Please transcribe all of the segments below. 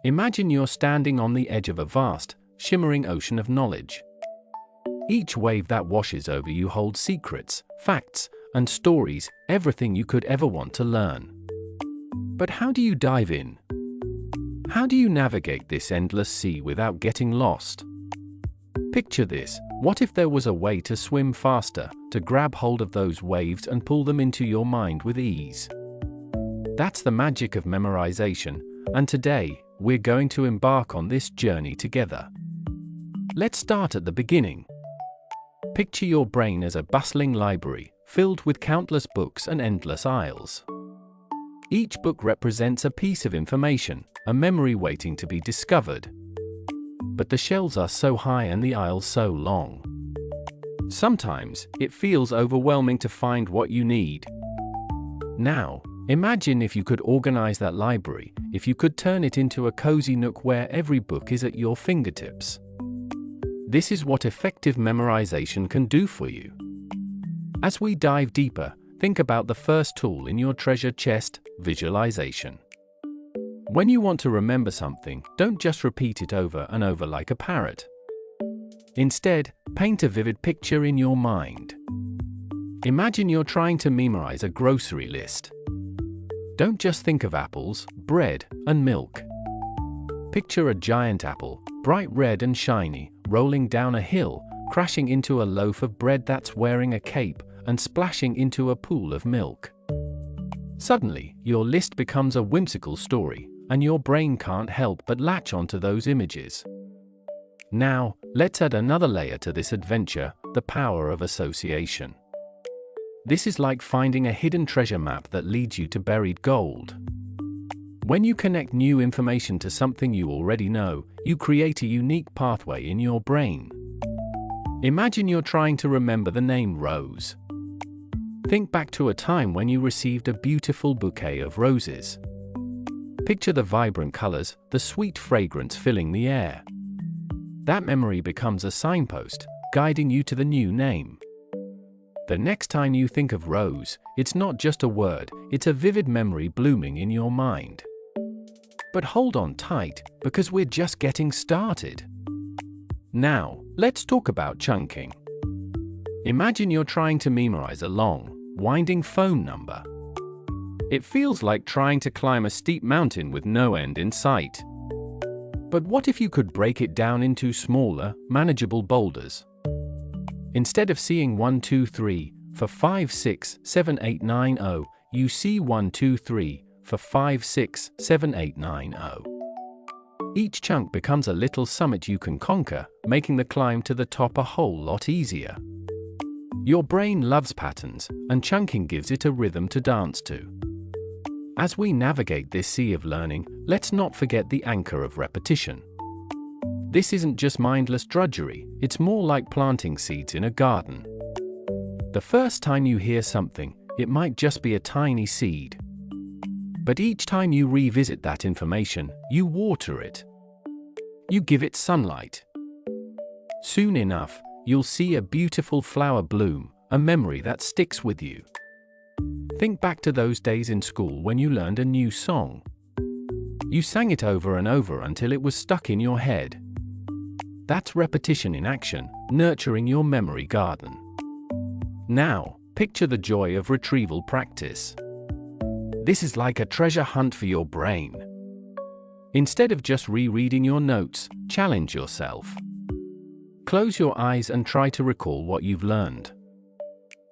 Imagine you're standing on the edge of a vast, shimmering ocean of knowledge. Each wave that washes over you holds secrets, facts, and stories, everything you could ever want to learn. But how do you dive in? How do you navigate this endless sea without getting lost? Picture this: what if there was a way to swim faster, to grab hold of those waves and pull them into your mind with ease? That's the magic of memorization, and today, we're going to embark on this journey together. Let's start at the beginning. Picture your brain as a bustling library, filled with countless books and endless aisles. Each book represents a piece of information, a memory waiting to be discovered. But the shelves are so high and the aisles so long. Sometimes, it feels overwhelming to find what you need. Now, imagine if you could organize that library, if you could turn it into a cozy nook where every book is at your fingertips. This is what effective memorization can do for you. As we dive deeper, think about the first tool in your treasure chest: visualization. When you want to remember something, don't just repeat it over and over like a parrot. Instead, paint a vivid picture in your mind. Imagine you're trying to memorize a grocery list. Don't just think of apples, bread, and milk. Picture a giant apple, bright red and shiny, rolling down a hill, crashing into a loaf of bread that's wearing a cape, and splashing into a pool of milk. Suddenly, your list becomes a whimsical story, and your brain can't help but latch onto those images. Now, let's add another layer to this adventure: the power of association. This is like finding a hidden treasure map that leads you to buried gold. When you connect new information to something you already know, you create a unique pathway in your brain. Imagine you're trying to remember the name Rose. Think back to a time when you received a beautiful bouquet of roses. Picture the vibrant colors, the sweet fragrance filling the air. That memory becomes a signpost, guiding you to the new name. The next time you think of Rose, it's not just a word, it's a vivid memory blooming in your mind. But hold on tight, because we're just getting started. Now, let's talk about chunking. Imagine you're trying to memorize a long, winding phone number. It feels like trying to climb a steep mountain with no end in sight. But what if you could break it down into smaller, manageable boulders? Instead of seeing 1 2 3 for 5 6 7 8 9 0, you see 1 2 3 for 5 6 7 8 9 0. Each chunk becomes a little summit you can conquer, making the climb to the top a whole lot easier. Your brain loves patterns, and chunking gives it a rhythm to dance to. As we navigate this sea of learning, let's not forget the anchor of repetition. This isn't just mindless drudgery, it's more like planting seeds in a garden. The first time you hear something, it might just be a tiny seed. But each time you revisit that information, you water it. You give it sunlight. Soon enough, you'll see a beautiful flower bloom, a memory that sticks with you. Think back to those days in school when you learned a new song. You sang it over and over until it was stuck in your head. That's repetition in action, nurturing your memory garden. Now, picture the joy of retrieval practice. This is like a treasure hunt for your brain. Instead of just rereading your notes, challenge yourself. Close your eyes and try to recall what you've learned.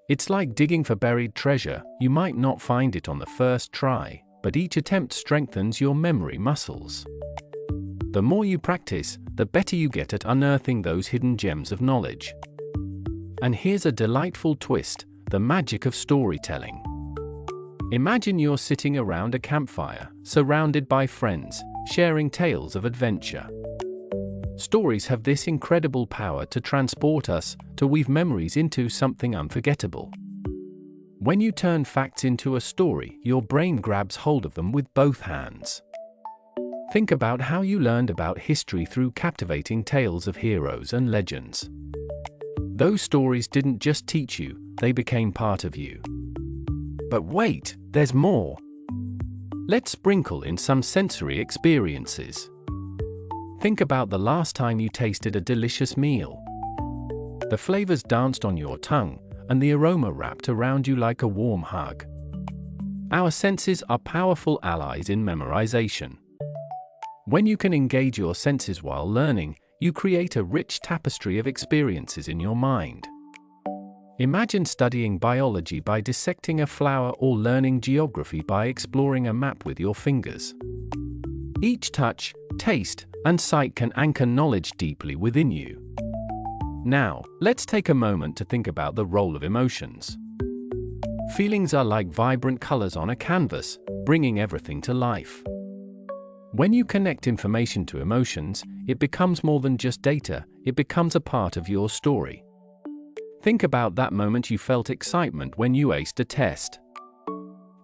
It's like digging for buried treasure. You might not find it on the first try, but each attempt strengthens your memory muscles. The more you practice, the better you get at unearthing those hidden gems of knowledge. And here's a delightful twist: the magic of storytelling. Imagine you're sitting around a campfire, surrounded by friends, sharing tales of adventure. Stories have this incredible power to transport us, to weave memories into something unforgettable. When you turn facts into a story, your brain grabs hold of them with both hands. Think about how you learned about history through captivating tales of heroes and legends. Those stories didn't just teach you, they became part of you. But wait, there's more. Let's sprinkle in some sensory experiences. Think about the last time you tasted a delicious meal. The flavors danced on your tongue, and the aroma wrapped around you like a warm hug. Our senses are powerful allies in memorization. When you can engage your senses while learning, you create a rich tapestry of experiences in your mind. Imagine studying biology by dissecting a flower or learning geography by exploring a map with your fingers. Each touch, taste, and sight can anchor knowledge deeply within you. Now, let's take a moment to think about the role of emotions. Feelings are like vibrant colors on a canvas, bringing everything to life. When you connect information to emotions, it becomes more than just data, it becomes a part of your story. Think about that moment you felt excitement when you aced a test.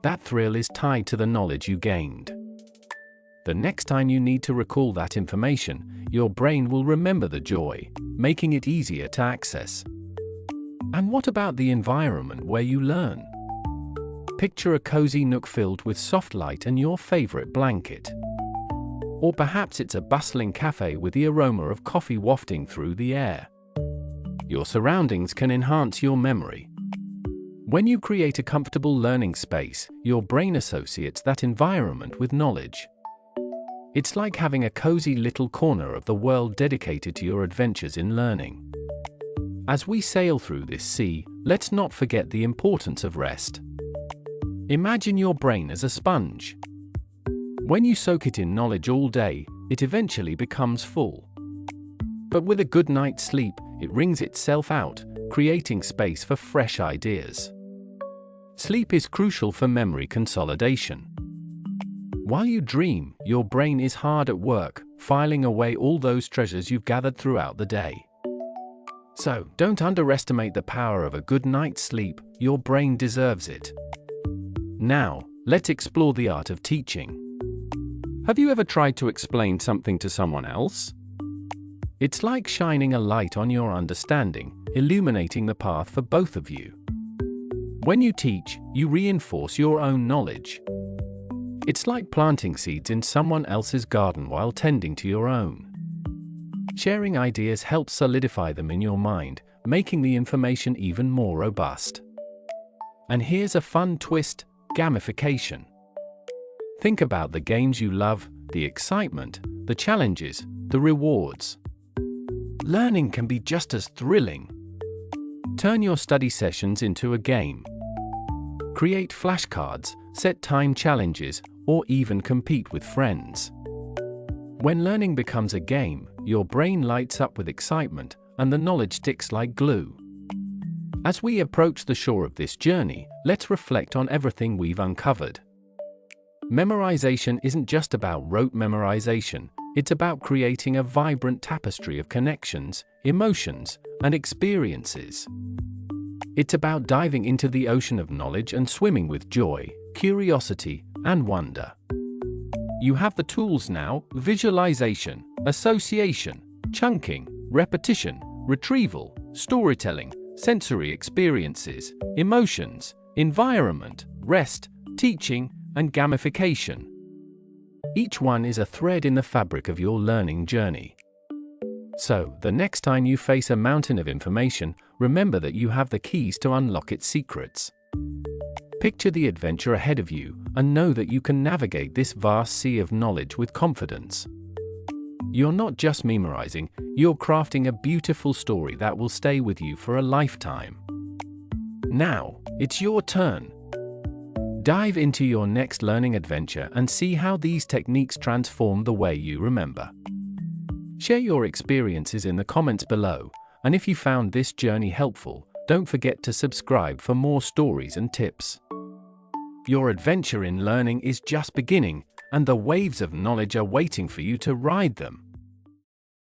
That thrill is tied to the knowledge you gained. The next time you need to recall that information, your brain will remember the joy, making it easier to access. And what about the environment where you learn? Picture a cozy nook filled with soft light and your favorite blanket. Or perhaps it's a bustling cafe with the aroma of coffee wafting through the air. Your surroundings can enhance your memory. When you create a comfortable learning space, your brain associates that environment with knowledge. It's like having a cozy little corner of the world dedicated to your adventures in learning. As we sail through this sea, let's not forget the importance of rest. Imagine your brain as a sponge. When you soak it in knowledge all day, it eventually becomes full. But with a good night's sleep, it wrings itself out, creating space for fresh ideas. Sleep is crucial for memory consolidation. While you dream, your brain is hard at work, filing away all those treasures you've gathered throughout the day. So, don't underestimate the power of a good night's sleep, your brain deserves it. Now, let's explore the art of teaching. Have you ever tried to explain something to someone else? It's like shining a light on your understanding, illuminating the path for both of you. When you teach, you reinforce your own knowledge. It's like planting seeds in someone else's garden while tending to your own. Sharing ideas helps solidify them in your mind, making the information even more robust. And here's a fun twist: gamification. Think about the games you love, the excitement, the challenges, the rewards. Learning can be just as thrilling. Turn your study sessions into a game. Create flashcards, set time challenges, or even compete with friends. When learning becomes a game, your brain lights up with excitement, and the knowledge sticks like glue. As we approach the shore of this journey, let's reflect on everything we've uncovered. Memorization isn't just about rote memorization, it's about creating a vibrant tapestry of connections, emotions, and experiences. It's about diving into the ocean of knowledge and swimming with joy, curiosity, and wonder. You have the tools now: visualization, association, chunking, repetition, retrieval, storytelling, sensory experiences, emotions, environment, rest, teaching, and gamification. Each one is a thread in the fabric of your learning journey. So, the next time you face a mountain of information, remember that you have the keys to unlock its secrets. Picture the adventure ahead of you, and know that you can navigate this vast sea of knowledge with confidence. You're not just memorizing, you're crafting a beautiful story that will stay with you for a lifetime. Now, it's your turn. Dive into your next learning adventure and see how these techniques transform the way you remember. Share your experiences in the comments below, and if you found this journey helpful, don't forget to subscribe for more stories and tips. Your adventure in learning is just beginning, and the waves of knowledge are waiting for you to ride them.